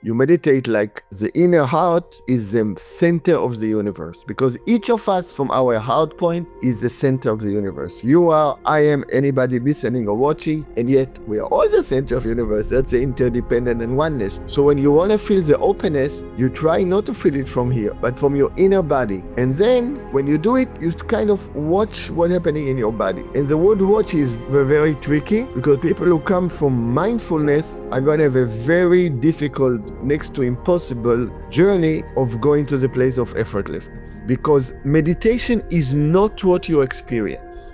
You meditate like the inner heart is the center of the universe, because each of us from our heart point is the center of the universe. You are, I am, anybody listening or watching, and yet we are all the center of the universe. That's the interdependent and oneness. So when you want to feel the openness, you try not to feel it from here, but from your inner body. And then when you do it, you kind of watch what's happening in your body. And the word watch is very tricky, because people who come from mindfulness are going to have a very difficult, next to impossible journey of going to the place of effortlessness, because meditation is not what you experience.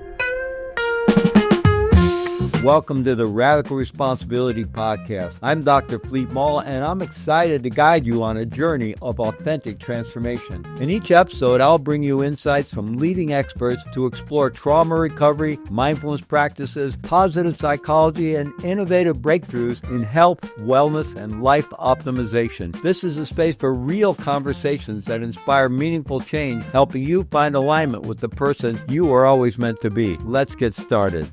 Welcome to the Radical Responsibility Podcast. I'm Dr. Fleet Mall, and I'm excited to guide you on a journey of authentic transformation. In each episode, I'll bring you insights from leading experts to explore trauma recovery, mindfulness practices, positive psychology, and innovative breakthroughs in health, wellness, and life optimization. This is a space for real conversations that inspire meaningful change, helping you find alignment with the person you are always meant to be. Let's get started.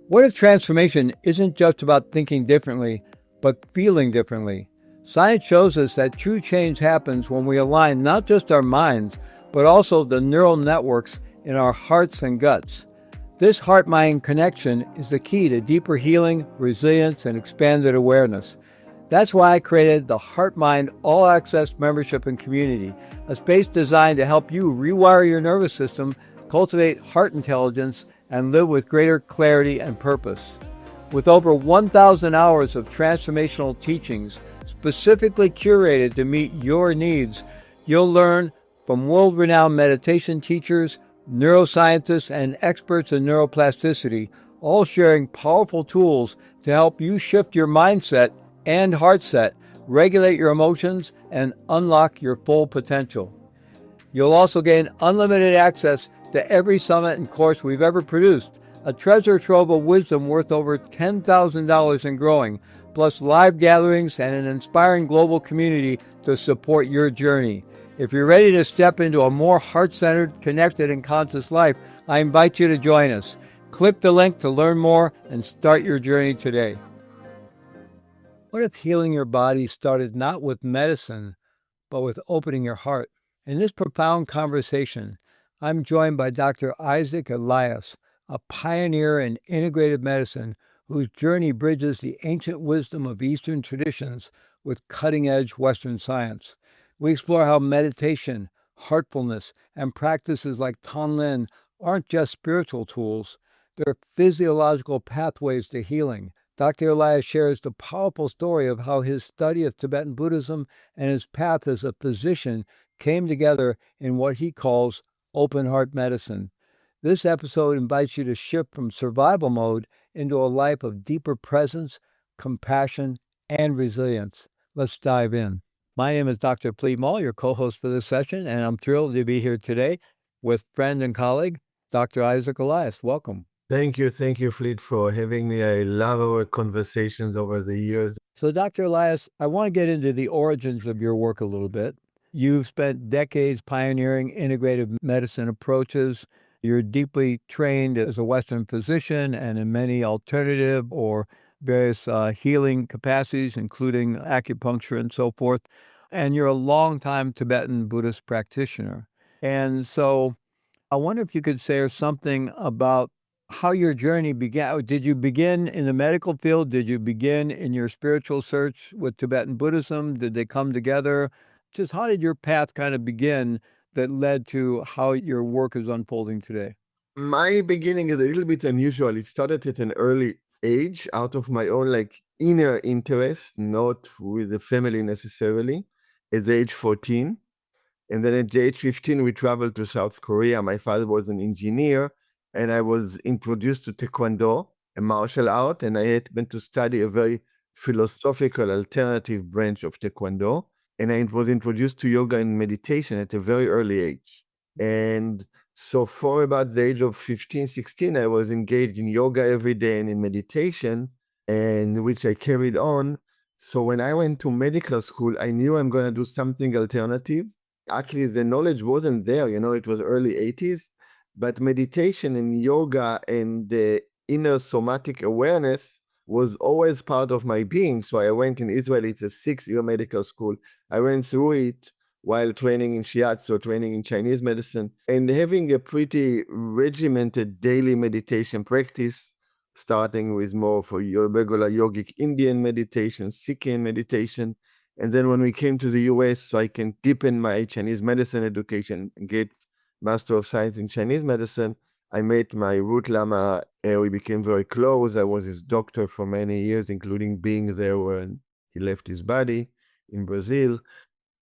What if transformation isn't just about thinking differently, but feeling differently? Science shows us that true change happens when we align not just our minds, but also the neural networks in our hearts and guts. This heart-mind connection is the key to deeper healing, resilience, and expanded awareness. That's why I created the Heart-Mind All-Access Membership and Community, a space designed to help you rewire your nervous system, cultivate heart intelligence, and live with greater clarity and purpose. With over 1,000 hours of transformational teachings specifically curated to meet your needs, you'll learn from world-renowned meditation teachers, neuroscientists, and experts in neuroplasticity, all sharing powerful tools to help you shift your mindset and heart set, regulate your emotions, and unlock your full potential. You'll also gain unlimited access to every summit and course we've ever produced, a treasure trove of wisdom worth over $10,000 and growing, plus live gatherings and an inspiring global community to support your journey. If you're ready to step into a more heart-centered, connected, and conscious life, I invite you to join us. Click the link to learn more and start your journey today. What if healing your body started not with medicine, but with opening your heart? In this profound conversation, I'm joined by Dr. Isaac Eliaz, a pioneer in integrative medicine whose journey bridges the ancient wisdom of Eastern traditions with cutting-edge Western science. We explore how meditation, heartfulness, and practices like Tonglen aren't just spiritual tools, they're physiological pathways to healing. Dr. Eliaz shares the powerful story of how his study of Tibetan Buddhism and his path as a physician came together in what he calls open heart medicine. This episode invites you to shift from survival mode into a life of deeper presence, compassion, and resilience. Let's dive in. My name is Dr. Fleet Mall, your co-host for this session, and I'm thrilled to be here today with friend and colleague, Dr. Isaac Eliaz. Welcome. Thank you, Fleet, for having me. I love our conversations over the years. So, Dr. Eliaz, I want to get into the origins of your work a little bit. You've spent decades pioneering integrative medicine approaches. You're deeply trained as a Western physician and in many alternative or various healing capacities, including acupuncture and so forth. And you're a longtime Tibetan Buddhist practitioner. And so I wonder if you could say something about how your journey began. Did you begin in the medical field? Did you begin in your spiritual search with Tibetan Buddhism? Did they come together? Just how did your path kind of begin that led to how your work is unfolding today? My beginning is a little bit unusual. It started at an early age, out of my own inner interest, not with the family necessarily, at the age 14. And then at the age 15, we traveled to South Korea. My father was an engineer, and I was introduced to Taekwondo, a martial art, and I had went to study a very philosophical alternative branch of Taekwondo. And I was introduced to yoga and meditation at a very early age. And so for about the age of 15, 16, I was engaged in yoga every day and in meditation, and which I carried on. So when I went to medical school, I knew I'm going to do something alternative. Actually, the knowledge wasn't there, it was early 80s, but meditation and yoga and the inner somatic awareness was always part of my being. So I went in Israel, it's a 6-year medical school. I went through it while training in shiatsu, training in Chinese medicine, and having a pretty regimented daily meditation practice, starting with more for your regular yogic Indian meditation, Sikh meditation. And then when we came to the US, so I can deepen my Chinese medicine education and get Master of Science in Chinese medicine, I met my root Lama. We became very close. I was his doctor for many years, including being there when he left his body in Brazil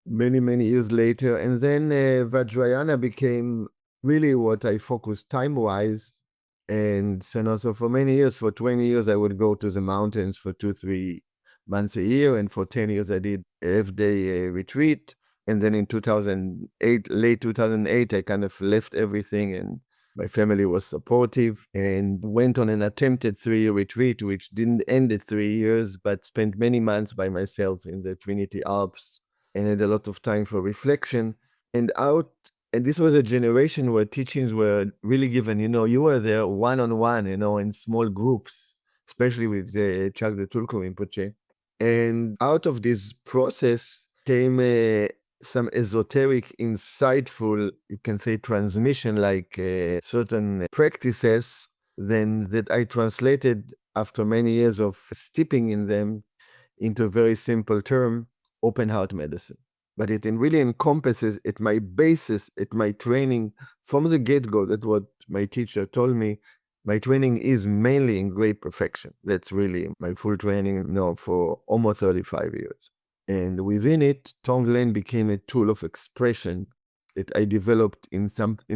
many years later. And then Vajrayana became really what I focused time-wise. And so, also for many years, for 20 years, I would go to the mountains for 2-3 months a year. And for 10 years, I did half-day retreat. And then in 2008, late 2008, I kind of left everything, and my family was supportive and went on an attempted 3-year retreat, which didn't end at 3 years, but spent many months by myself in the Trinity Alps and had a lot of time for reflection. And this was a generation where teachings were really given, you were there one-on-one, in small groups, especially with Chagdud Tulku Rinpoche. And out of this process came some esoteric, insightful, you can say, transmission, like certain practices, then that I translated after many years of steeping in them into a very simple term, open heart medicine. But it really encompasses at my basis, at my training from the get-go. That's what my teacher told me. My training is mainly in great perfection. That's really my full training now for almost 35 years. And within it, Tonglen became a tool of expression that I developed in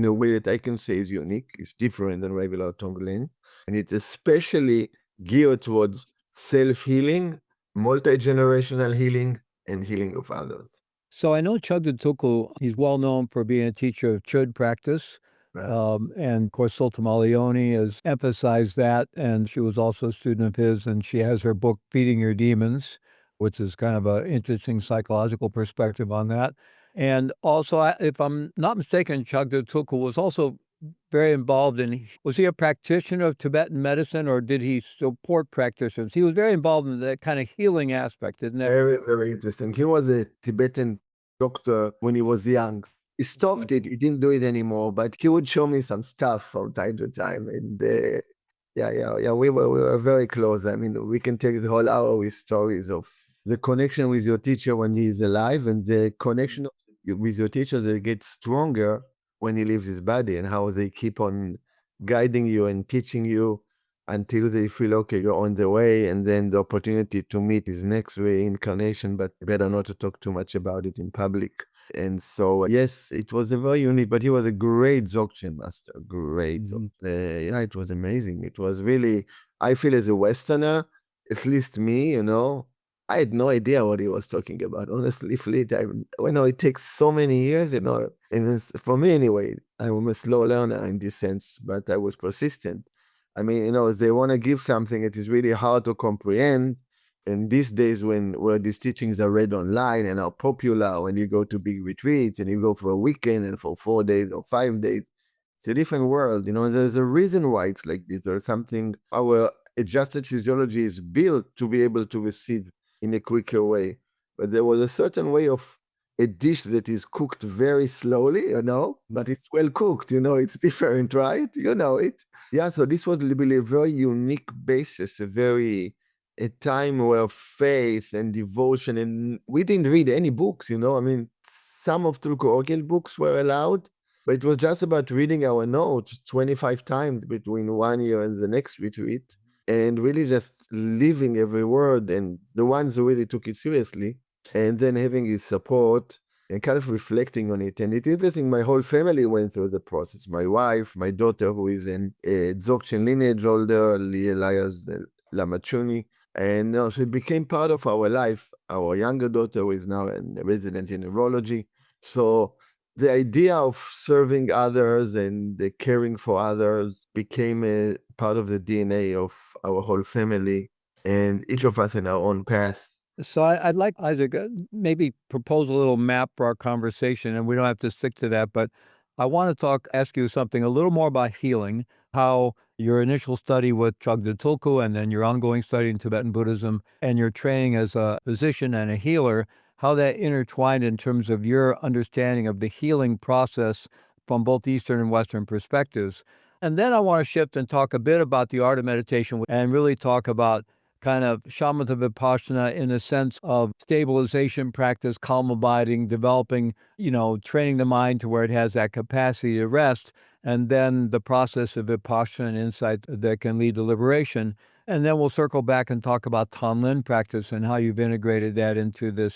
a way that I can say is unique. It's different than regular Tonglen. And it's especially geared towards self-healing, multi-generational healing, and healing of others. So I know Chagdud Tulku, he's well known for being a teacher of Chud practice. And of course, Sultan Leone has emphasized that. And she was also a student of his, and she has her book, Feeding Your Demons, which is kind of an interesting psychological perspective on that. And also, if I'm not mistaken, Chagdud Tulku was also very involved in, was he a practitioner of Tibetan medicine, or did he support practitioners? He was very involved in that kind of healing aspect, isn't it? Very interesting. He was a Tibetan doctor when he was young. He stopped it. He didn't do it anymore, but he would show me some stuff from time to time. And we were very close. I mean, we can take the whole hour with stories of the connection with your teacher when he's alive, and the connection with your teacher that gets stronger when he leaves his body, and how they keep on guiding you and teaching you until they feel, okay, you're on the way, and then the opportunity to meet his next reincarnation, but better not to talk too much about it in public. And so, yes, it was a very unique, but he was a great Dzogchen master, great. It was amazing. It was really, I feel as a Westerner, at least me, I had no idea what he was talking about, honestly. It takes so many years, and for me anyway, I'm a slow learner in this sense, but I was persistent. I mean, they want to give something that is really hard to comprehend. And these days, where these teachings are read online and are popular, when you go to big retreats and you go for a weekend and for 4 days or 5 days, it's a different world. There's a reason why it's like this. There's something, our adjusted physiology is built to be able to receive in a quicker way. But there was a certain way of a dish that is cooked very slowly, but it's well cooked, it's different, right? You know it. Yeah, so this was really a very unique basis, a time where faith and devotion, and we didn't read any books, I mean, some of Tulku Ogil books were allowed, but it was just about reading our notes 25 times between 1 year and the next retreat, and really just living every word, and the ones who really took it seriously, and then having his support and kind of reflecting on it. And it's interesting, my whole family went through the process. My wife, my daughter, who is in Dzogchen lineage holder, Eliaz Lamachuni, and so it became part of our life. Our younger daughter, who is now a resident in neurology. So the idea of serving others and the caring for others became a part of the DNA of our whole family, and each of us in our own path. So I'd like Isaac maybe propose a little map for our conversation, and we don't have to stick to that, but I want to ask you something a little more about healing. how your initial study with Chagdud Tulku and then your ongoing study in Tibetan Buddhism and your training as a physician and a healer, how that intertwined in terms of your understanding of the healing process from both Eastern and Western perspectives. And then I want to shift and talk a bit about the art of meditation and really talk about kind of shamatha vipassana in the sense of stabilization practice, calm abiding, developing, training the mind to where it has that capacity to rest, and then the process of vipassana and insight that can lead to liberation. And then we'll circle back and talk about Tonglen practice and how you've integrated that into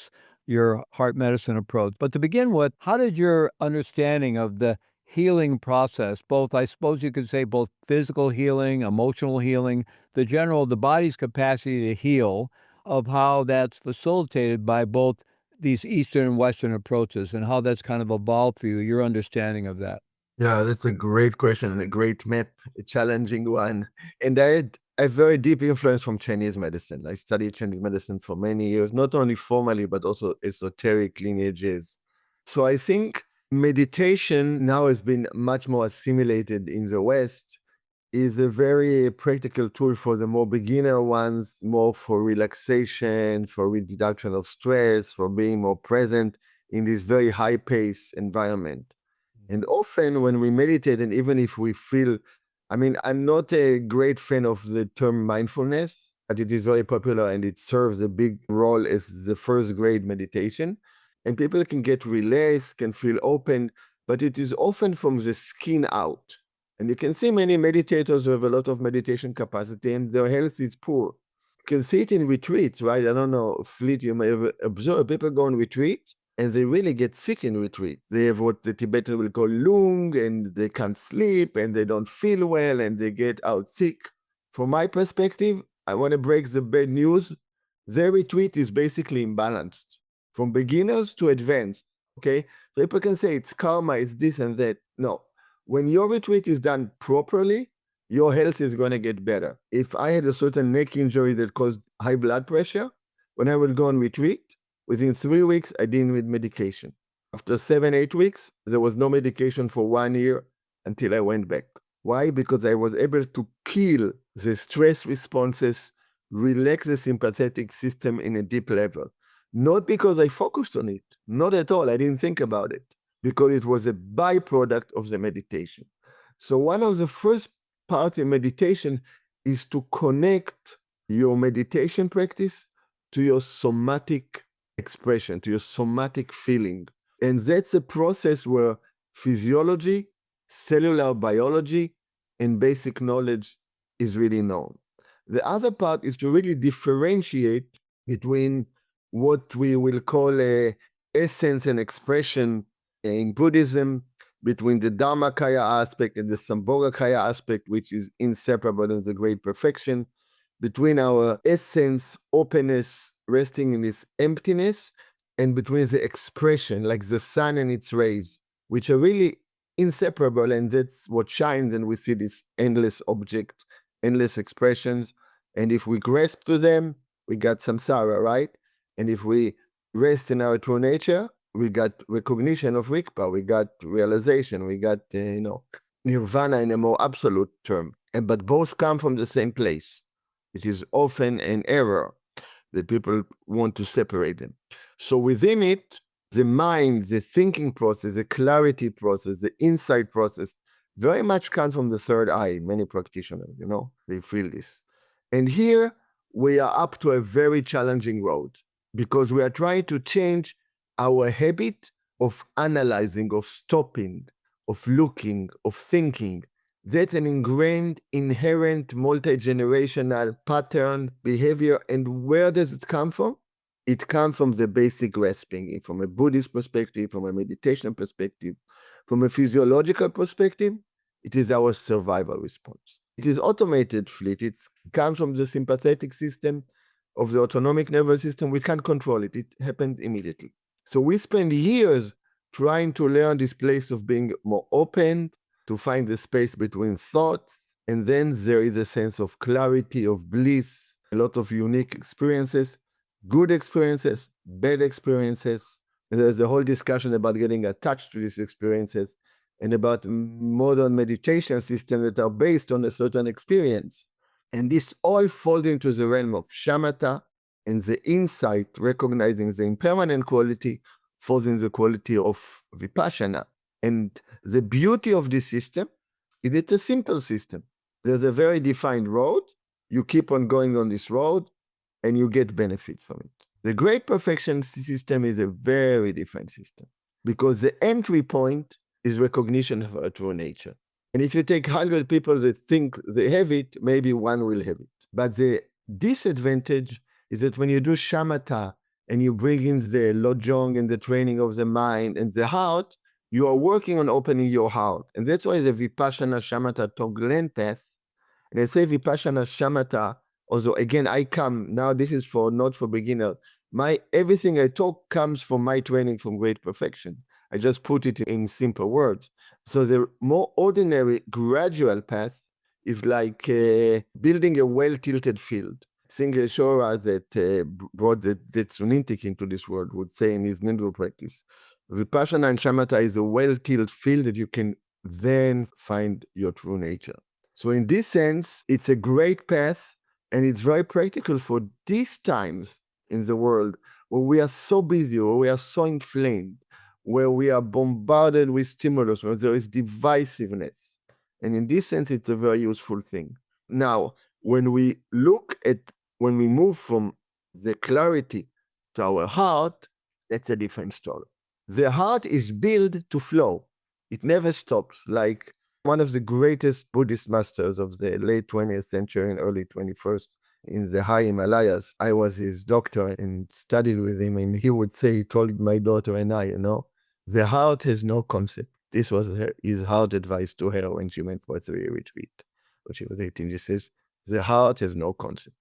your heart medicine approach. But to begin with, how did your understanding of the healing process, both, I suppose you could say, both physical healing, emotional healing, the body's capacity to heal, of how that's facilitated by both these Eastern and Western approaches and how that's kind of evolved for you, your understanding of that? Yeah, that's a great question and a great map, a challenging one. And I had a very deep influence from Chinese medicine. I studied Chinese medicine for many years, not only formally, but also esoteric lineages. So I think meditation now has been much more assimilated in the West, is a very practical tool for the more beginner ones, more for relaxation, for reduction of stress, for being more present in this very high pace environment. And often when we meditate, and even if we feel, I'm not a great fan of the term mindfulness, but it is very popular and it serves a big role as the first grade meditation. And people can get relaxed, can feel open, but it is often from the skin out. And you can see many meditators who have a lot of meditation capacity and their health is poor. You can see it in retreats, right? I don't know, Fleet, you may have observed people go on retreat and they really get sick in retreat. They have what the Tibetan will call lung, and they can't sleep, and they don't feel well, and they get out sick. From my perspective, I want to break the bad news. Their retreat is basically imbalanced, from beginners to advanced, okay? So people can say it's karma, it's this and that. No. When your retreat is done properly, your health is going to get better. If I had a certain neck injury that caused high blood pressure, when I would go on retreat, within 3 weeks, I didn't need medication. After 7, 8 weeks, there was no medication for 1 year until I went back. Why? Because I was able to kill the stress responses, relax the sympathetic system in a deep level. Not because I focused on it, not at all. I didn't think about it, because it was a byproduct of the meditation. So one of the first parts in meditation is to connect your meditation practice to your somatic expression, to your somatic feeling. And that's a process where physiology, cellular biology, and basic knowledge is really known. The other part is to really differentiate between what we will call a essence and expression in Buddhism, between the Dharmakaya aspect and the Sambhogakaya aspect, which is inseparable in the great perfection, between our essence, openness, resting in this emptiness, and between the expression, like the sun and its rays, which are really inseparable, and that's what shines, and we see this endless object, endless expressions. And if we grasp to them, we got samsara, right? And if we rest in our true nature, we got recognition of Rigpa, we got realization, we got, nirvana in a more absolute term. But both come from the same place. It is often an error that people want to separate them. So within it, the mind, the thinking process, the clarity process, the insight process, very much comes from the third eye. Many practitioners, they feel this. And here we are up to a very challenging road, because we are trying to change our habit of analyzing, of stopping, of looking, of thinking. That's an ingrained, inherent, multi-generational pattern, behavior. And where does it come from? It comes from the basic grasping, from a Buddhist perspective, from a meditation perspective, from a physiological perspective. It is our survival response. It is automated, Fleet. It comes from the sympathetic system of the autonomic nervous system. We can't control it. It happens immediately. So we spend years trying to learn this place of being more open, to find the space between thoughts. And then there is a sense of clarity, of bliss, a lot of unique experiences, good experiences, bad experiences. And there's a whole discussion about getting attached to these experiences. and about modern meditation systems that are based on a certain experience. And this all falls into the realm of shamatha, and the insight, recognizing the impermanent quality, falls in the quality of vipassana. And the beauty of this system is it's a simple system. There's a very defined road. You keep on going on this road, and you get benefits from it. The great perfection system is a very different system because the entry point is recognition of our true nature. And if you take 100 people that think they have it, maybe one will have it. But the disadvantage is that when you do shamatha and you bring in the lojong and the training of the mind and the heart, you are working on opening your heart. And that's why the Vipassana Shamatha Tonglen path, and I say Vipassana Shamatha, although again, I come, now this is for not for beginner. Everything I talk comes from my training from Great Perfection. I just put it in simple words. So the more ordinary gradual path is like building a well-tilted field. Single Shora that brought the Tsunintik into this world would say in his Nindu practice, Vipassana and Shamatha is a well-tilled field that you can then find your true nature. So in this sense, it's a great path, and it's very practical for these times in the world where we are so busy, where we are so inflamed, where we are bombarded with stimulus, where there is divisiveness. And in this sense, it's a very useful thing. Now, when we move from the clarity to our heart, that's a different story. The heart is built to flow. It never stops. Like one of the greatest Buddhist masters of the late 20th century and early 21st in the high Himalayas, I was his doctor and studied with him, and he would say, he told my daughter and I, the heart has no concept. This was his heart advice to her when she went for a 3-year retreat, when she was 18. He says, the heart has no concept.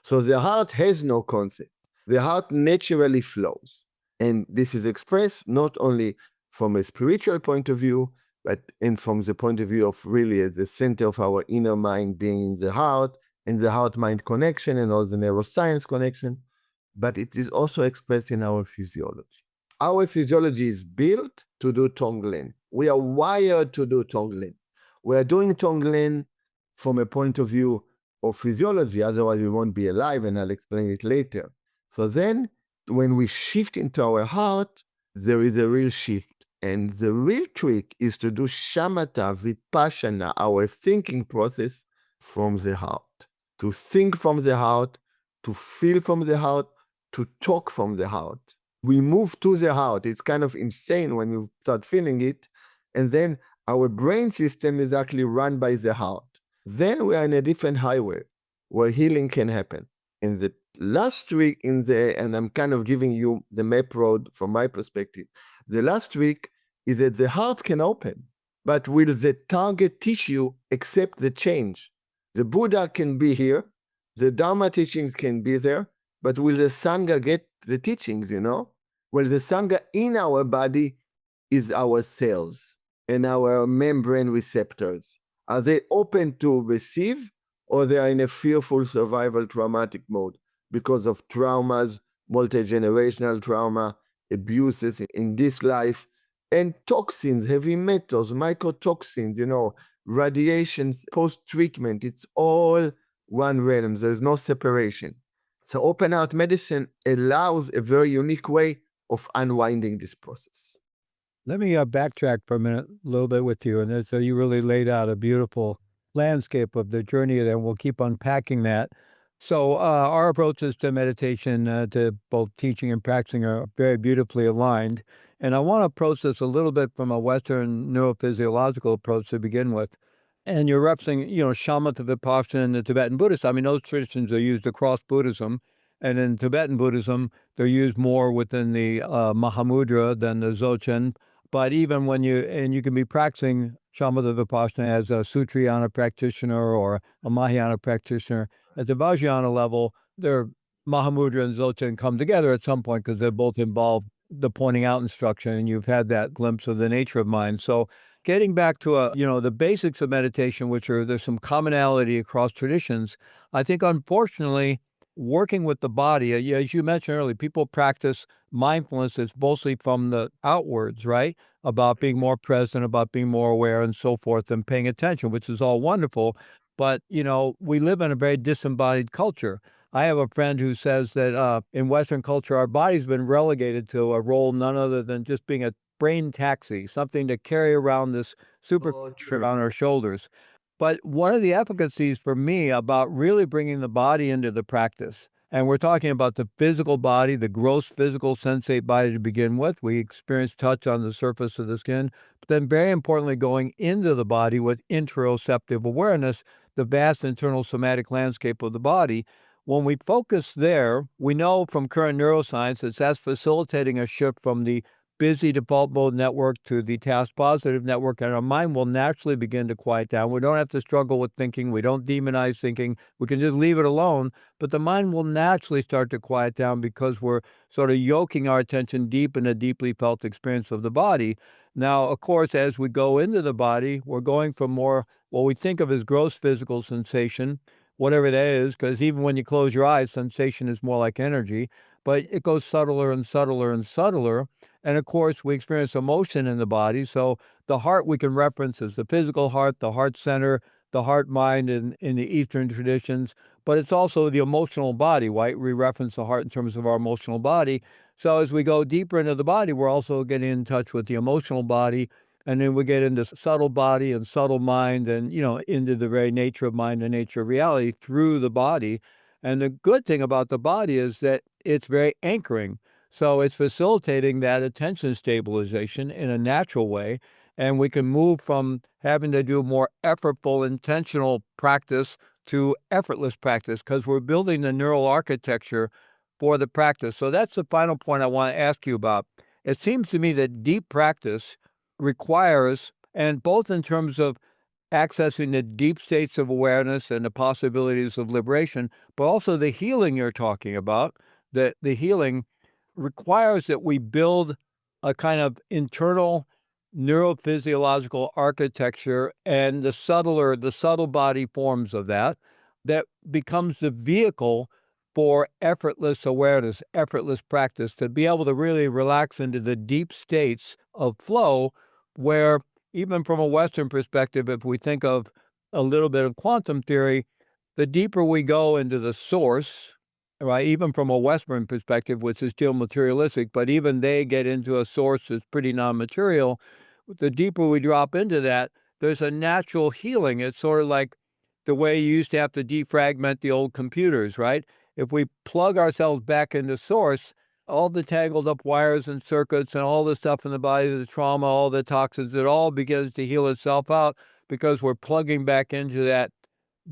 So the heart has no concept. The heart naturally flows. And this is expressed not only from a spiritual point of view, but from the point of view of really at the center of our inner mind being in the heart, and the heart-mind connection and all the neuroscience connection, but it is also expressed in our physiology. Our physiology is built to do Tonglen. We are wired to do Tonglen. We are doing Tonglen from a point of view of physiology, otherwise we won't be alive, and I'll explain it later. So then, when we shift into our heart, there is a real shift. And the real trick is to do shamatha, vipassana, our thinking process from the heart. To think from the heart, to feel from the heart, to talk from the heart. We move to the heart. It's kind of insane when you start feeling it. And then our brain system is actually run by the heart. Then we are in a different highway where healing can happen. In the last week, and I'm kind of giving you the map road from my perspective, the last week is that the heart can open, but will the target tissue accept the change? The Buddha can be here, the Dharma teachings can be there, but will the Sangha get the teachings, Well, the Sangha in our body is our cells and our membrane receptors. Are they open to receive, or they are in a fearful survival traumatic mode because of traumas, multi-generational trauma, abuses in this life, and toxins, heavy metals, mycotoxins, radiations, post-treatment? It's all one realm. There's no separation. So open heart medicine allows a very unique way of unwinding this process. Let me backtrack for a minute, a little bit with you. And so you really laid out a beautiful landscape of the journey, and we'll keep unpacking that. So our approaches to meditation, to both teaching and practicing, are very beautifully aligned. And I want to approach this a little bit from a Western neurophysiological approach to begin with. And you're referencing, shamatha, vipassana, and the Tibetan Buddhists. I mean, those traditions are used across Buddhism. And in Tibetan Buddhism, they're used more within the Mahamudra than the Dzogchen. But even when you can be practicing shamatha vipassana as a Sutrayana practitioner or a Mahayana practitioner, at the Vajrayana level, their Mahamudra and Dzogchen come together at some point because they both involve the pointing out instruction, and you've had that glimpse of the nature of mind. So getting back to the basics of meditation, there's some commonality across traditions. I think, unfortunately, working with the body, as you mentioned earlier, people practice mindfulness. It's mostly from the outwards, right? About being more present, about being more aware, and so forth, and paying attention, which is all wonderful. But, we live in a very disembodied culture. I have a friend who says that in Western culture, our body's been relegated to a role none other than just being a brain taxi, something to carry around this super Oh, true. on our shoulders. But one of the efficacies for me about really bringing the body into the practice, and we're talking about the physical body, the gross physical sensate body to begin with. We experience touch on the surface of the skin, but then very importantly, going into the body with interoceptive awareness, the vast internal somatic landscape of the body. When we focus there, we know from current neuroscience that that's facilitating a shift from the busy default mode network to the task positive network, and our mind will naturally begin to quiet down. We don't have to struggle with thinking. We don't demonize thinking. We can just leave it alone, but the mind will naturally start to quiet down because we're sort of yoking our attention deep in a deeply felt experience of the body. Now, of course, as we go into the body, we're going from more what we think of as gross physical sensation, whatever that is, because even when you close your eyes, sensation is more like energy, but it goes subtler and subtler and subtler. And of course, we experience emotion in the body. So the heart we can reference as the physical heart, the heart center, the heart mind in the Eastern traditions, but it's also the emotional body, right? We reference the heart in terms of our emotional body. So as we go deeper into the body, we're also getting in touch with the emotional body. And then we get into subtle body and subtle mind and, into the very nature of mind and nature of reality through the body. And the good thing about the body is that it's very anchoring. So it's facilitating that attention stabilization in a natural way. And we can move from having to do more effortful, intentional practice to effortless practice because we're building the neural architecture for the practice. So that's the final point I want to ask you about. It seems to me that deep practice requires, and both in terms of accessing the deep states of awareness and the possibilities of liberation, but also the healing you're talking about, that the healing requires that we build a kind of internal neurophysiological architecture and the subtle body forms of that becomes the vehicle for effortless awareness, effortless practice, to be able to really relax into the deep states of flow where even from a Western perspective, if we think of a little bit of quantum theory, the deeper we go into the source, right, even from a Western perspective, which is still materialistic, but even they get into a source that's pretty non-material, the deeper we drop into that, there's a natural healing. It's sort of like the way you used to have to defragment the old computers, right? If we plug ourselves back into source, all the tangled up wires and circuits and all the stuff in the body, the trauma, all the toxins, it all begins to heal itself out because we're plugging back into that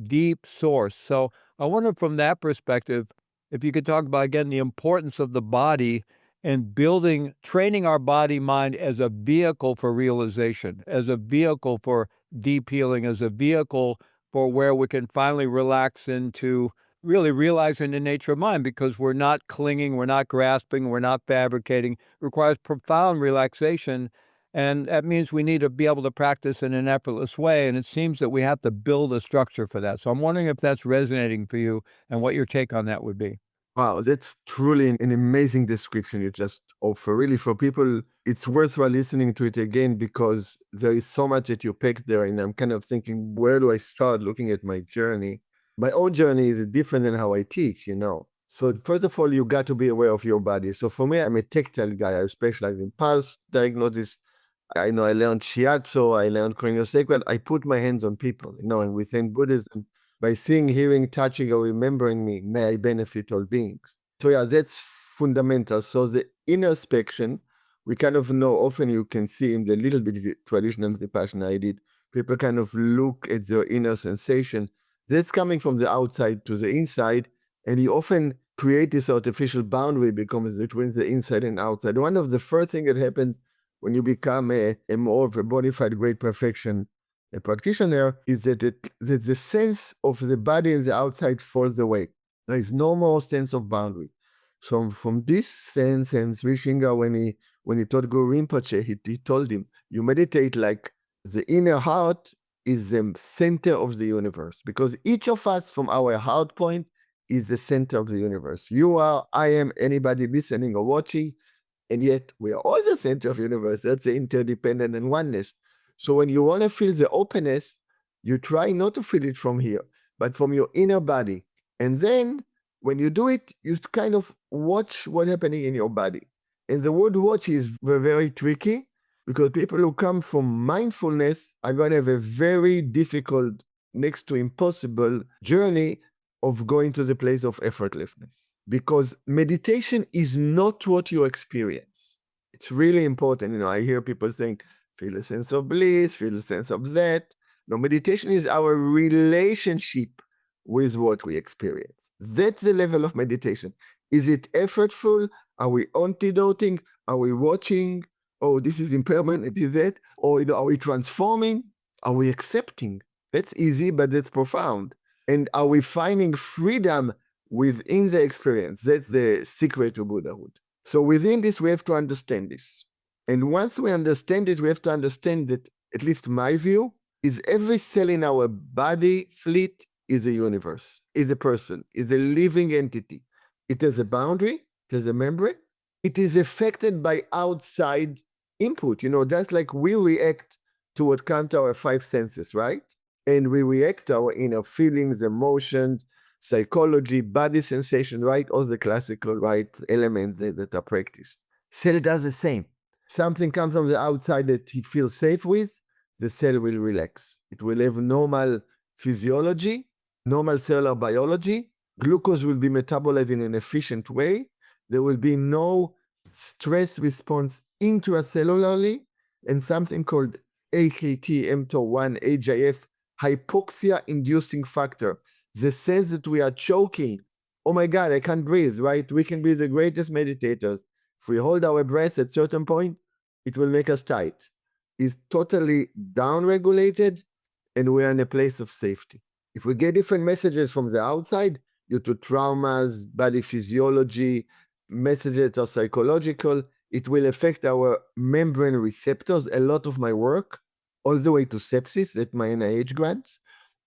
deep source. So I wonder from that perspective, if you could talk about again the importance of the body and building, training our body mind as a vehicle for realization, as a vehicle for deep healing, as a vehicle for where we can finally relax into really realizing the nature of mind because we're not clinging, we're not grasping, we're not fabricating. It requires profound relaxation. And that means we need to be able to practice in an effortless way. And it seems that we have to build a structure for that. So I'm wondering if that's resonating for you and what your take on that would be. Wow, that's truly an amazing description you just offer. Really, for people, it's worthwhile listening to it again because there is so much that you picked there. And I'm kind of thinking, where do I start looking at my journey? My own journey is different than how I teach. So, first of all, you got to be aware of your body. So, for me, I'm a tactile guy. I specialize in pulse diagnosis. I know I learned shiatsu, I learned craniosacral. I put my hands on people, and within Buddhism, by seeing, hearing, touching, or remembering me, may I benefit all beings. So yeah, that's fundamental. So the introspection, we kind of know, often you can see in the little bit of traditional Vipassana I did, people kind of look at their inner sensation. That's coming from the outside to the inside, and you often create this artificial boundary between the inside and outside. One of the first things that happens when you become a more of a bona fide great perfection a practitioner is that the sense of the body and the outside falls away. There is no more sense of boundary. So from this sense, and Sri Shinga, when he taught Guru Rinpoche, he told him, you meditate like the inner heart is the center of the universe, because each of us from our heart point is the center of the universe. You are, I am, anybody listening or watching, and yet we are all the center of the universe. That's the interdependent and oneness. So when you want to feel the openness, you try not to feel it from here, but from your inner body. And then when you do it, you kind of watch what's happening in your body. And the word watch is very tricky because people who come from mindfulness are going to have a very difficult, next to impossible journey of going to the place of effortlessness. Because meditation is not what you experience. It's really important. I hear people saying, feel a sense of bliss, feel a sense of that. No, meditation is our relationship with what we experience. That's the level of meditation. Is it effortful? Are we antidoting? Are we watching? Oh, this is impermanent, is that? Or are we transforming? Are we accepting? That's easy, but that's profound. And are we finding freedom within the experience? That's the secret to Buddhahood. So within this, we have to understand this. And once we understand it, we have to understand that, at least my view, is every cell in our body fleet is a universe, is a person, is a living entity. It has a boundary, it has a membrane. It is affected by outside input. Just like we react to what comes to our five senses, right? And we react to our inner feelings, emotions, psychology, body sensation, right? All the classical, right, elements that are practiced. Cell does the same. Something comes from the outside that he feels safe with, the cell will relax. It will have normal physiology, normal cellular biology. Glucose will be metabolized in an efficient way. There will be no stress response intracellularly, and something called AKT, mTOR1, HIF, hypoxia-inducing factor. The cells that we are choking, oh my God, I can't breathe, right? We can be the greatest meditators. If we hold our breath at a certain point, it will make us tight. It's totally down-regulated, and we are in a place of safety. If we get different messages from the outside, due to traumas, body physiology, messages that are psychological, it will affect our membrane receptors. A lot of my work, all the way to sepsis at my NIH grants,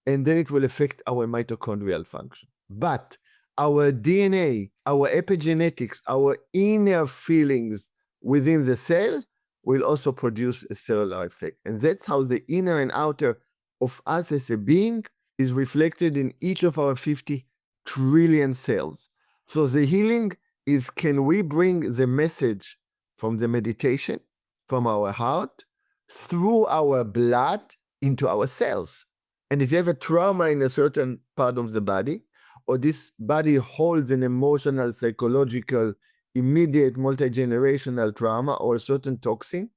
and then it will affect our mitochondrial function. But our DNA, our epigenetics, our inner feelings within the cell will also produce a cellular effect. And that's how the inner and outer of us as a being is reflected in each of our 50 trillion cells. So the healing is, can we bring the message from the meditation, from our heart, through our blood into our cells? And if you have a trauma in a certain part of the body, or this body holds an emotional, psychological, immediate, multi-generational trauma or a certain toxin,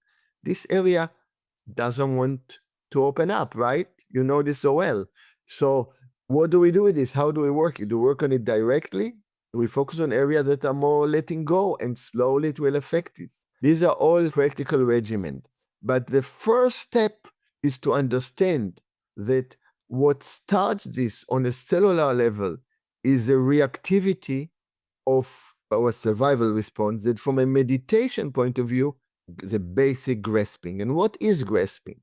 this area doesn't want to open up, right? You know this so well. So what do we do with this? How do we work it? Do we work on it directly? Do we focus on areas that are more letting go, and slowly it will affect this? These are all practical regimen. But the first step is to understand that what starts this on a cellular level is a reactivity of our survival response, that from a meditation point of view, the basic grasping. And what is grasping?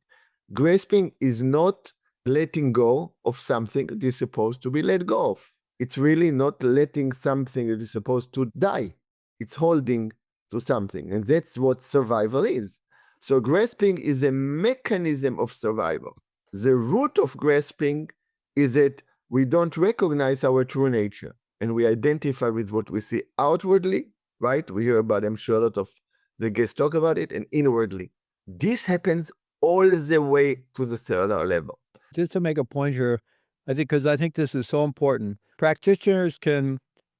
Grasping is not letting go of something that is supposed to be let go of. It's really not letting something that is supposed to die. It's holding to something. And that's what survival is. So grasping is a mechanism of survival. The root of grasping is that we don't recognize our true nature, and we identify with what we see outwardly, right? We hear about, I'm sure a lot of the guests talk about it, and inwardly. This happens all the way to the cellular level. Just to make a point here, because I think this is so important. Practitioners can,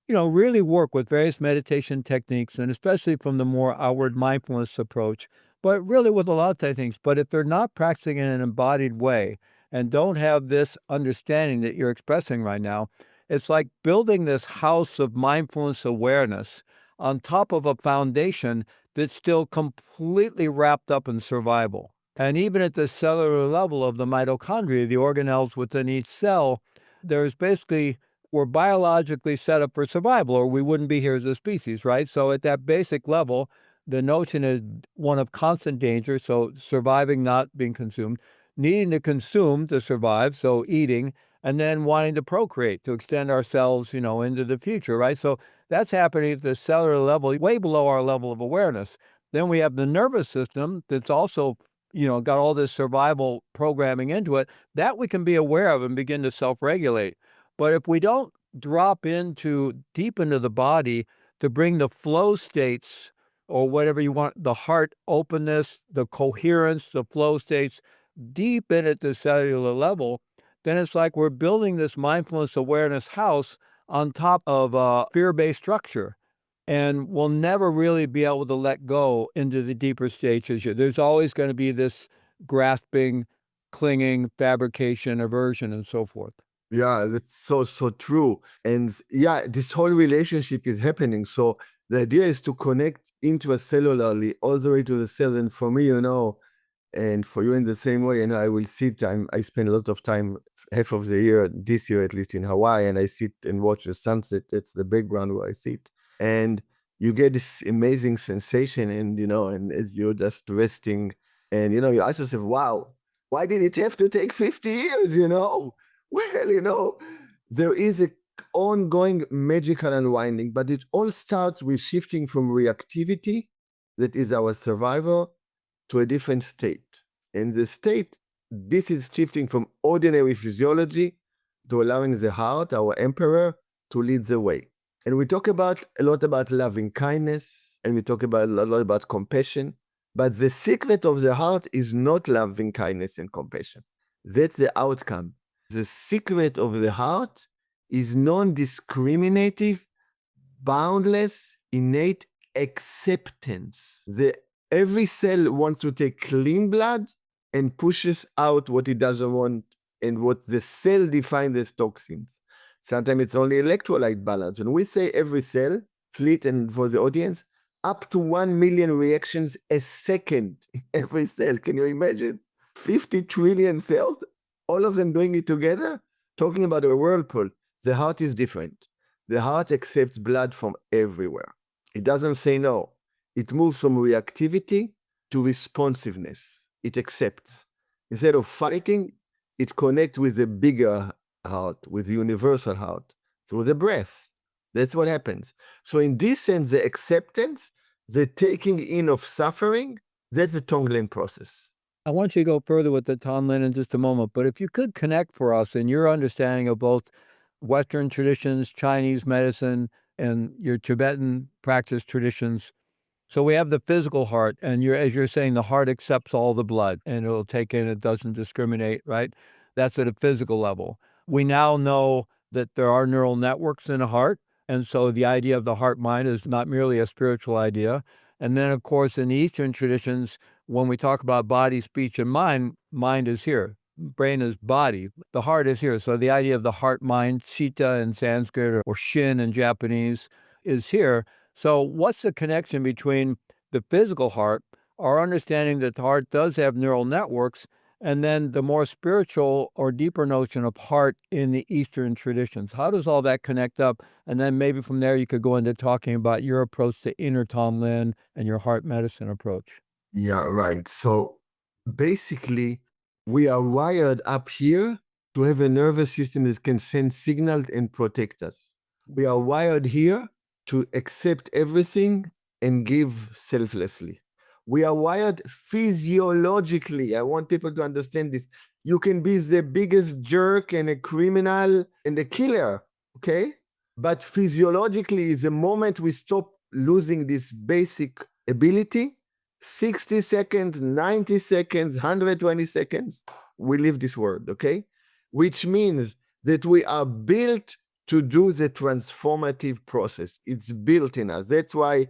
really work with various meditation techniques, and especially from the more outward mindfulness approach, but really with a lot of techniques. But if they're not practicing in an embodied way and don't have this understanding that you're expressing right now, it's like building this house of mindfulness awareness on top of a foundation that's still completely wrapped up in survival. And even at the cellular level of the mitochondria, the organelles within each cell, there's basically, we're biologically set up for survival, or we wouldn't be here as a species, right? So at that basic level, the notion is one of constant danger, so surviving, not being consumed, needing to consume to survive, so eating, and then wanting to procreate, to extend ourselves, into the future, right? So that's happening at the cellular level, way below our level of awareness. Then we have the nervous system that's also, got all this survival programming into it that we can be aware of and begin to self-regulate. But if we don't drop deep into the body to bring the flow states or whatever you want, the heart openness, the coherence, the flow states deep in at the cellular level, then it's like we're building this mindfulness awareness house on top of a fear-based structure. And we'll never really be able to let go into the deeper stages. There's always going to be this grasping, clinging, fabrication, aversion, and so forth. Yeah, that's so true. And yeah, this whole relationship is happening. So the idea is to connect into a cellularly all the way to the cell. And for me, and for you in the same way, I will sit. I spend a lot of time, half of the year, this year at least, in Hawaii, and I sit and watch the sunset. That's the background where I sit. And you get this amazing sensation, and as you're just resting, and you ask yourself, wow, why did it have to take 50 years? Well, there is a ongoing magical unwinding, but it all starts with shifting from reactivity, that is our survival, to a different state. And the state, this is shifting from ordinary physiology to allowing the heart, our emperor, to lead the way. And we talk a lot about loving kindness, and we talk a lot about compassion. But the secret of the heart is not loving kindness and compassion. That's the outcome. The secret of the heart is non-discriminative, boundless, innate acceptance. Every cell wants to take clean blood and pushes out what it doesn't want and what the cell defines as toxins. Sometimes it's only electrolyte balance. When we say every cell, fleet, and for the audience, up to 1 million reactions a second in every cell. Can you imagine? 50 trillion cells, all of them doing it together, talking about a whirlpool. The heart is different. The heart accepts blood from everywhere. It doesn't say no. It moves from reactivity to responsiveness. It accepts. Instead of fighting, it connects with the bigger heart, with the universal heart, through the breath. That's what happens. So in this sense, the acceptance, the taking in of suffering, that's the Tonglen process. I want you to go further with the Tonglen in just a moment, but if you could connect for us in your understanding of both Western traditions, Chinese medicine, and your Tibetan practice traditions. So we have the physical heart, and as you're saying, the heart accepts all the blood, and it'll take in, it doesn't discriminate, right? That's at a physical level. We now know that there are neural networks in the heart, and so the idea of the heart-mind is not merely a spiritual idea. And then, of course, in the Eastern traditions, when we talk about body, speech, and mind is here. Brain is body. The heart is here. So the idea of the heart-mind, chitta in Sanskrit or shin in Japanese, is here. So what's the connection between the physical heart, our understanding that the heart does have neural networks, and then the more spiritual or deeper notion of heart in the Eastern traditions? How does all that connect up? And then maybe from there you could go into talking about your approach to inner Tonglen and your heart medicine approach. Yeah, right. So basically, we are wired up here to have a nervous system that can send signals and protect us. We are wired here to accept everything and give selflessly. We are wired physiologically. I want people to understand this. You can be the biggest jerk and a criminal and a killer, okay? But physiologically, the moment we stop losing this basic ability, 60 seconds, 90 seconds, 120 seconds, we leave this world, okay? Which means that we are built to do the transformative process. It's built in us. That's why,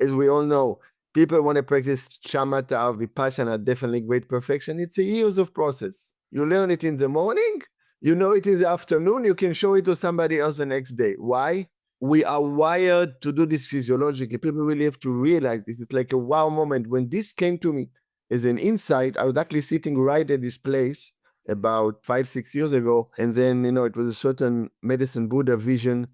as we all know, people want to practice shamatha or vipassana, definitely great perfection. It's a years of process. You learn it in the morning, you know it in the afternoon, you can show it to somebody else the next day. Why? We are wired to do this physiologically. People really have to realize this. It's like a wow moment. When this came to me as an insight, I was actually sitting right at this place about 5-6 years ago. And then, it was a certain medicine Buddha vision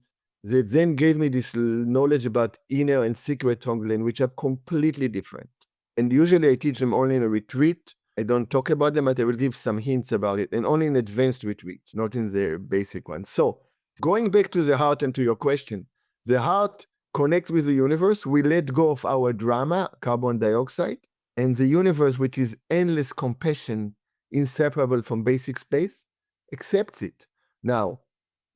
that then gave me this knowledge about inner and secret Tonglen, which are completely different. And usually I teach them only in a retreat I don't talk about them, but I will give some hints about it, and only in advanced retreats, not in the basic ones. So, going back to the heart and to your question, the heart connects with the universe. We let go of our drama, carbon dioxide, and the universe, which is endless compassion, inseparable from basic space, accepts it. Now,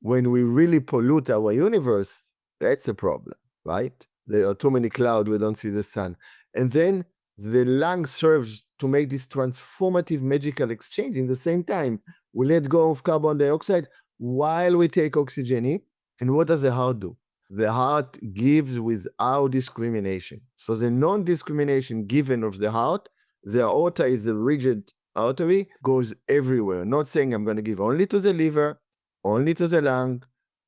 when we really pollute our universe, that's a problem, right? There are too many clouds, we don't see the sun. And then the lung serves to make this transformative magical exchange. In the same time, we let go of carbon dioxide while we take oxygen in. And what does the heart do? The heart gives without discrimination. So the non-discrimination given of the heart, the aorta is a rigid artery, goes everywhere. Not saying I'm going to give only to the liver, only to the lung,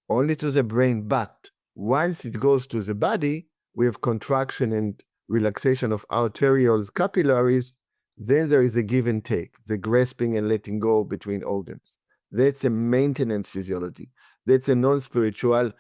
only to the brain, but once it goes to the body, we have contraction and relaxation of arterioles, capillaries, then there is a give and take, the grasping and letting go between organs. That's a maintenance physiology. That's a non-spiritual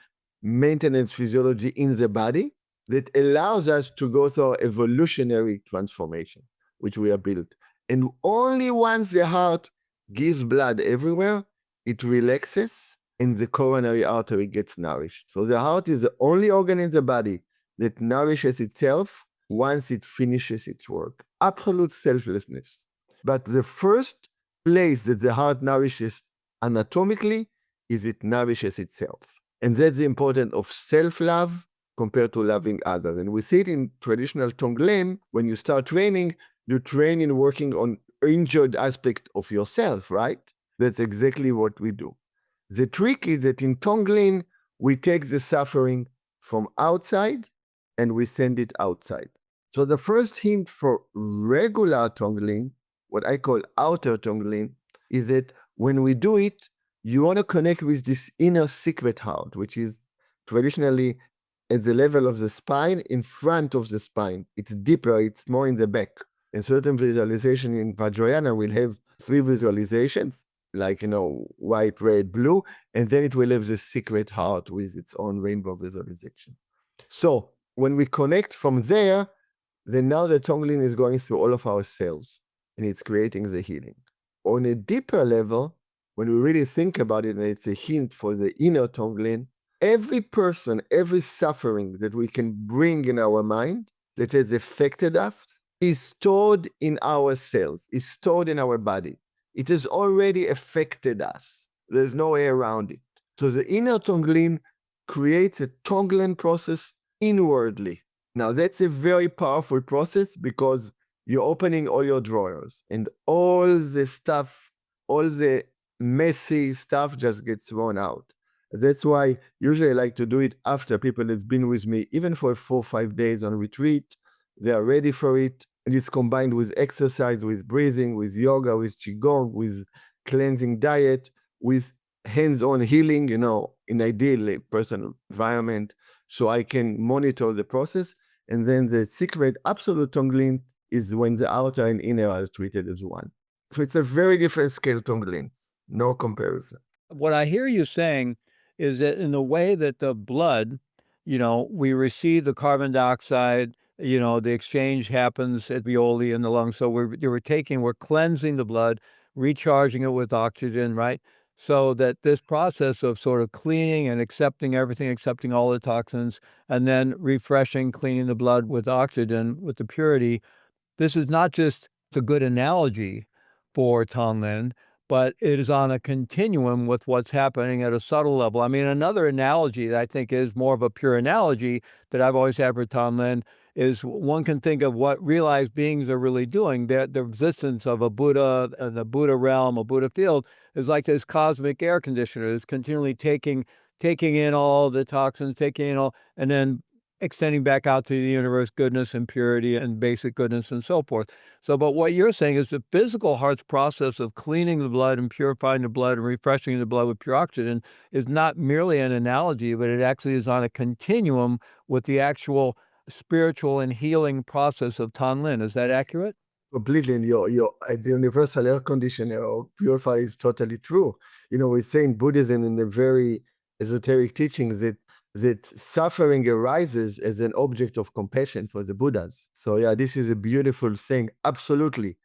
maintenance physiology in the body that allows us to go through our evolutionary transformation, which we are built. And only once the heart gives blood everywhere, it relaxes and the coronary artery gets nourished. So the heart is the only organ in the body that nourishes itself once it finishes its work. Absolute selflessness. But the first place that the heart nourishes anatomically is it nourishes itself. And that's the importance of self-love compared to loving others. And we see it in traditional Tonglen. When you start training, you train in working on injured aspect of yourself, right? That's exactly what we do. The trick is that in Tonglen, we take the suffering from outside and we send it outside. So the first hint for regular Tonglen, what I call outer Tonglen, is that when we do it, you want to connect with this inner secret heart, which is traditionally at the level of the spine, in front of the spine. It's deeper, it's more in the back. And certain visualization in Vajrayana will have 3 visualizations, like, white, red, blue, and then it will have the secret heart with its own rainbow visualization. So when we connect from there, then now the Tonglen is going through all of our cells, and it's creating the healing. On a deeper level, when we really think about it, and it's a hint for the inner Tonglen, every person, every suffering that we can bring in our mind that has affected us is stored in our cells, is stored in our body. It has already affected us. There's no way around it. So the inner Tonglen creates a Tonglen process inwardly. Now, that's a very powerful process because you're opening all your drawers and all the stuff, all the messy stuff just gets thrown out. That's why usually I like to do it after people have been with me, even for 4 or 5 days on retreat. They are ready for it. And it's combined with exercise, with breathing, with yoga, with qigong, with cleansing diet, with hands-on healing, in ideal personal environment, so I can monitor the process. And then the secret absolute Tonglen is when the outer and inner are treated as one. So it's a very different scale Tonglen, no comparison. What I hear you saying is that in the way that the blood, we receive the carbon dioxide, the exchange happens at alveoli in the lungs. So we're cleansing the blood, recharging it with oxygen, right? So that this process of sort of cleaning and accepting everything, accepting all the toxins, and then refreshing, cleaning the blood with oxygen, with the purity, this is not just a good analogy for Tonglen, but it is on a continuum with what's happening at a subtle level. I mean, another analogy that I think is more of a pure analogy that I've always had for Tonglen is one can think of what realized beings are really doing. The existence of a Buddha and the Buddha realm, a Buddha field, is like this cosmic air conditioner. It's continually taking in all the toxins, taking in all, and then extending back out to the universe, goodness and purity and basic goodness and so forth. So, but what you're saying is the physical heart's process of cleaning the blood and purifying the blood and refreshing the blood with pure oxygen is not merely an analogy, but it actually is on a continuum with the actual spiritual and healing process of Tonglen. Is that accurate? Completely. And the universal air conditioner or purifier is totally true. We say in Buddhism, in the very esoteric teachings, that suffering arises as an object of compassion for the Buddhas. So yeah, this is a beautiful thing. Absolutely.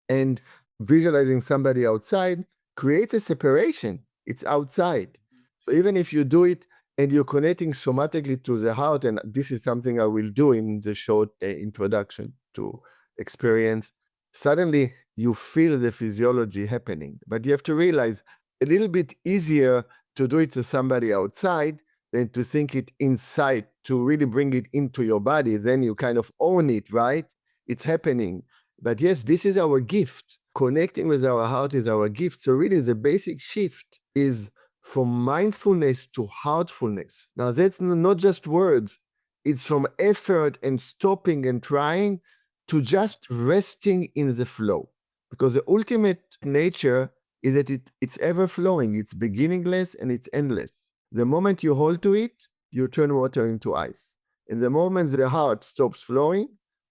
And visualizing somebody outside creates a separation. It's outside. So even if you do it and you're connecting somatically to the heart, and this is something I will do in the short introduction to experience, suddenly you feel the physiology happening. But you have to realize a little bit easier to do it to somebody outside than to think it inside, to really bring it into your body. Then you kind of own it, right? It's happening. But yes, this is our gift. Connecting with our heart is our gift. So really the basic shift is from mindfulness to heartfulness. Now that's not just words. It's from effort and stopping and trying to just resting in the flow. Because the ultimate nature is that it's ever flowing. It's beginningless and it's endless. The moment you hold to it, you turn water into ice. And the moment the heart stops flowing,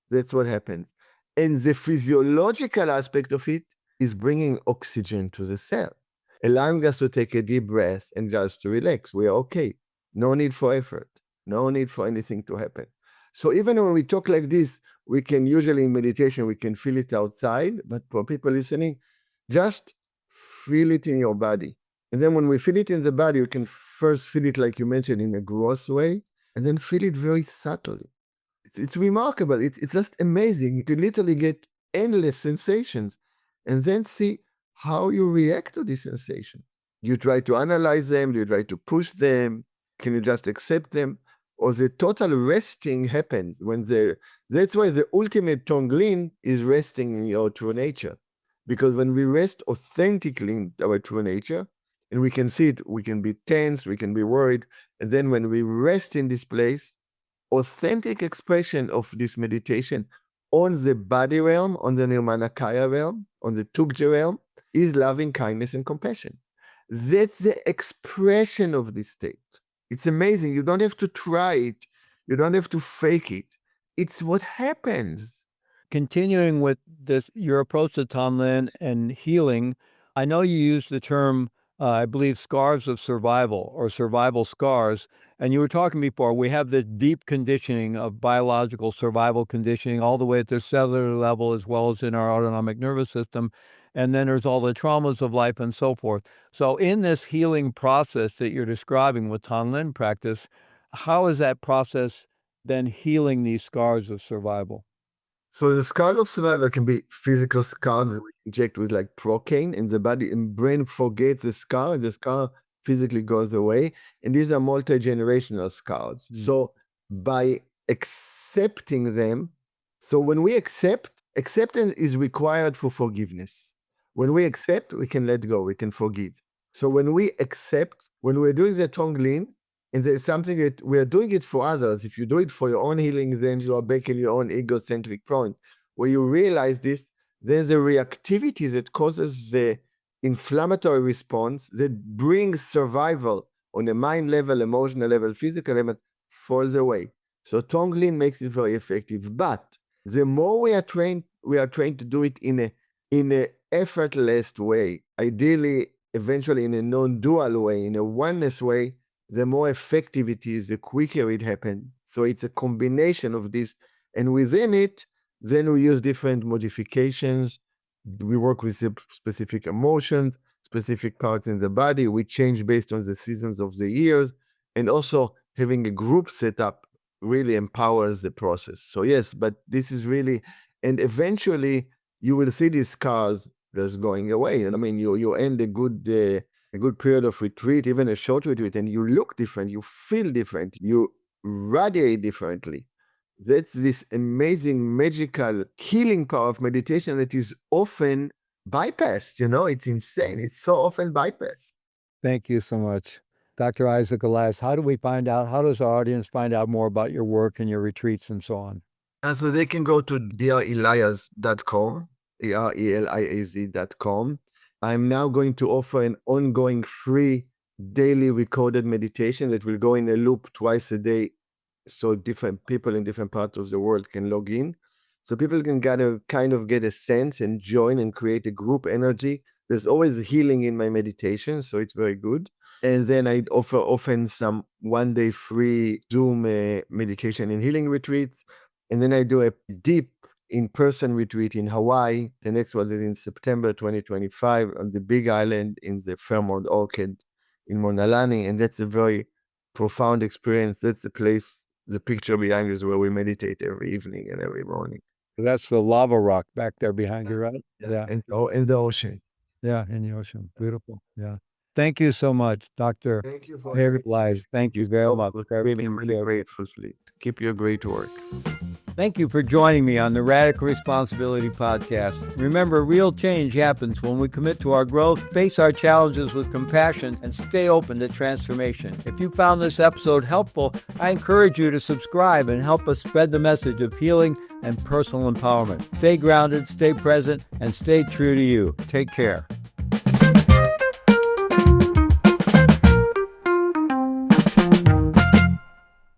that's what happens. And the physiological aspect of it is bringing oxygen to the cell, allowing us to take a deep breath and just to relax. We are okay. No need for effort. No need for anything to happen. So even when we talk like this, we can usually in meditation, we can feel it outside, but for people listening, just feel it in your body. And then when we feel it in the body, you can first feel it, like you mentioned, in a gross way, and then feel it very subtly. It's remarkable. It's just amazing. You can literally get endless sensations and then see how you react to these sensations. You try to analyze them, you try to push them, can you just accept them? Or the total resting happens when that's why the ultimate Tonglen is resting in your true nature. Because when we rest authentically in our true nature, and we can see it, we can be tense, we can be worried. And then when we rest in this place, authentic expression of this meditation on the body realm, on the Nirmanakaya realm, on the Tukja realm, is loving kindness and compassion. That's the expression of this state. It's amazing. You don't have to try it. You don't have to fake it. It's what happens. Continuing with this, your approach to Tonglen and healing, I know you use the term, I believe, scars of survival or survival scars. And you were talking before, we have this deep conditioning of biological survival conditioning all the way at the cellular level as well as in our autonomic nervous system. And then there's all the traumas of life and so forth. So in this healing process that you're describing with Tonglen practice, how is that process then healing these scars of survival? So the scar of survival can be physical scars that we inject with like procaine in the body, and brain forgets the scar, and the scar physically goes away. And these are multi-generational scars. So by accepting them, so when we accept, acceptance is required for forgiveness. When we accept, we can let go, we can forgive. So when we accept, when we're doing the Tonglen, and there's something that we are doing it for others. If you do it for your own healing, then you are back in your own egocentric point. Where you realize this, there's a reactivity that causes the inflammatory response that brings survival on a mind level, emotional level, physical level, falls away. So Tonglen makes it very effective. But the more we are trained to do it in a effortless way, ideally, eventually in a non-dual way, in a oneness way, the more effective it is, the quicker it happens. So it's a combination of this. And within it, then we use different modifications. We work with specific emotions, specific parts in the body. We change based on the seasons of the years. And also having a group set up really empowers the process. So yes, but this is really, and eventually you will see these scars just going away. And I mean, you end a good period of retreat, even a short retreat, and you look different, you feel different, you radiate differently. That's this amazing, magical, healing power of meditation that is often bypassed. It's insane. It's so often bypassed. Thank you so much. Dr. Isaac Elias, how does our audience find out more about your work and your retreats and so on? So they can go to dreliaz.com, ERELIAZ.com. I'm now going to offer an ongoing free daily recorded meditation that will go in a loop twice a day, so different people in different parts of the world can log in. So people can kind of get a sense and join and create a group energy. There's always healing in my meditation, so it's very good. And then I offer often some one-day free Zoom meditation and healing retreats. And then I do a deep in-person retreat in Hawaii. The next one is in September 2025 on the Big Island in the Fairmont Orchid in Monalani. And that's a very profound experience. That's the place, the picture behind us where we meditate every evening and every morning. That's the lava rock back there behind you, right? Yeah. And in the ocean. Yeah, in the ocean. Beautiful. Yeah. Thank you so much, Dr. Thank you for Eliaz. Thank you very much. I'm really grateful. Keep your great work. Thank you for joining me on the Radical Responsibility Podcast. Remember, real change happens when we commit to our growth, face our challenges with compassion, and stay open to transformation. If you found this episode helpful, I encourage you to subscribe and help us spread the message of healing and personal empowerment. Stay grounded, stay present, and stay true to you. Take care.